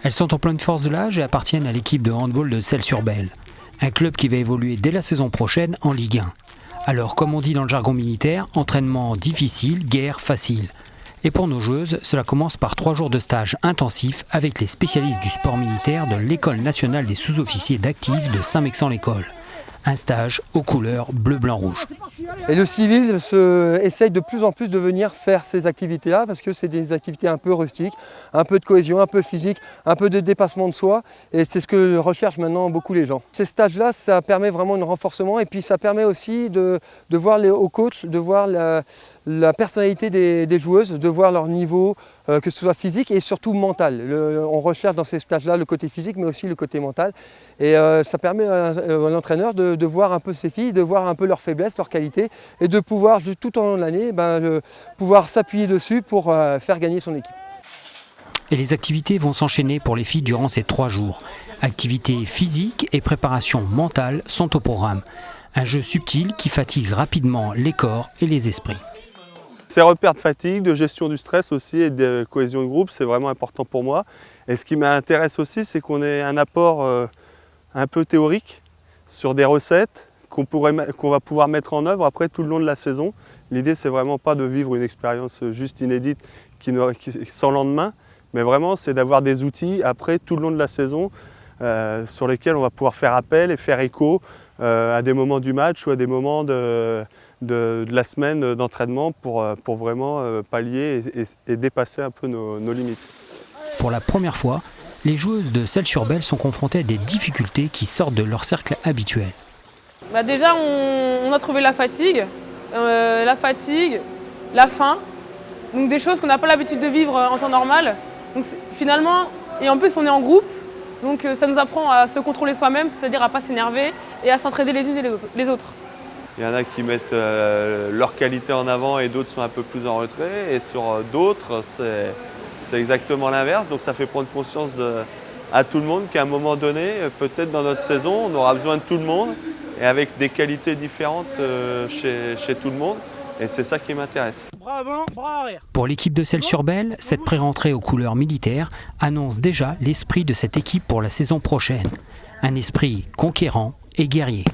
Elles sont en pleine force de l'âge et appartiennent à l'équipe de handball de Celles-sur-Belle, un club qui va évoluer dès la saison prochaine en Ligue 1. Alors, comme on dit dans le jargon militaire, entraînement difficile, guerre facile. Et pour nos joueuses, cela commence par 3 jours de stage intensif avec les spécialistes du sport militaire de l'École nationale des sous-officiers d'actifs de Saint-Mexan-l'École. Un stage aux couleurs bleu, blanc, rouge. Et le civil essaye de plus en plus de venir faire ces activités-là parce que c'est des activités un peu rustiques, un peu de cohésion, un peu physique, un peu de dépassement de soi. Et c'est ce que recherchent maintenant beaucoup les gens. Ces stages-là, ça permet vraiment un renforcement et puis ça permet aussi de voir aux coachs, de voir la personnalité des joueuses, de voir leur niveau, que ce soit physique et surtout mental. On recherche dans ces stages-là le côté physique mais aussi le côté mental. Et ça permet à l'entraîneur de voir un peu ces filles, de voir un peu leurs faiblesses, leurs qualités et de pouvoir tout au long de l'année pouvoir s'appuyer dessus pour faire gagner son équipe. Et les activités vont s'enchaîner pour les filles durant ces 3 jours. Activités physiques et préparation mentale sont au programme. Un jeu subtil qui fatigue rapidement les corps et les esprits. Ces repères de fatigue, de gestion du stress aussi et de cohésion de groupe, c'est vraiment important pour moi. Et ce qui m'intéresse aussi, c'est qu'on ait un apport un peu théorique sur des recettes qu'on va pouvoir mettre en œuvre après tout le long de la saison. L'idée, c'est vraiment pas de vivre une expérience juste inédite sans lendemain, mais vraiment c'est d'avoir des outils après tout le long de la saison sur lesquels on va pouvoir faire appel et faire écho à des moments du match ou à des moments de la semaine d'entraînement pour vraiment pallier et dépasser un peu nos limites. Pour la première fois, les joueuses de Celles-sur-Belle sont confrontées à des difficultés qui sortent de leur cercle habituel. Déjà, on a trouvé la fatigue, la faim, donc des choses qu'on n'a pas l'habitude de vivre en temps normal. Donc, finalement, et en plus on est en groupe, donc ça nous apprend à se contrôler soi-même, c'est-à-dire à ne pas s'énerver et à s'entraider les unes et les autres. Il y en a qui mettent leur qualité en avant et d'autres sont un peu plus en retrait. Et sur d'autres, c'est exactement l'inverse. Donc ça fait prendre conscience à tout le monde qu'à un moment donné, peut-être dans notre saison, on aura besoin de tout le monde et avec des qualités différentes chez tout le monde. Et c'est ça qui m'intéresse. Bras avant, bras arrière. Pour l'équipe de Celles-sur-Belle, cette pré-rentrée aux couleurs militaires annonce déjà l'esprit de cette équipe pour la saison prochaine. Un esprit conquérant et guerrier.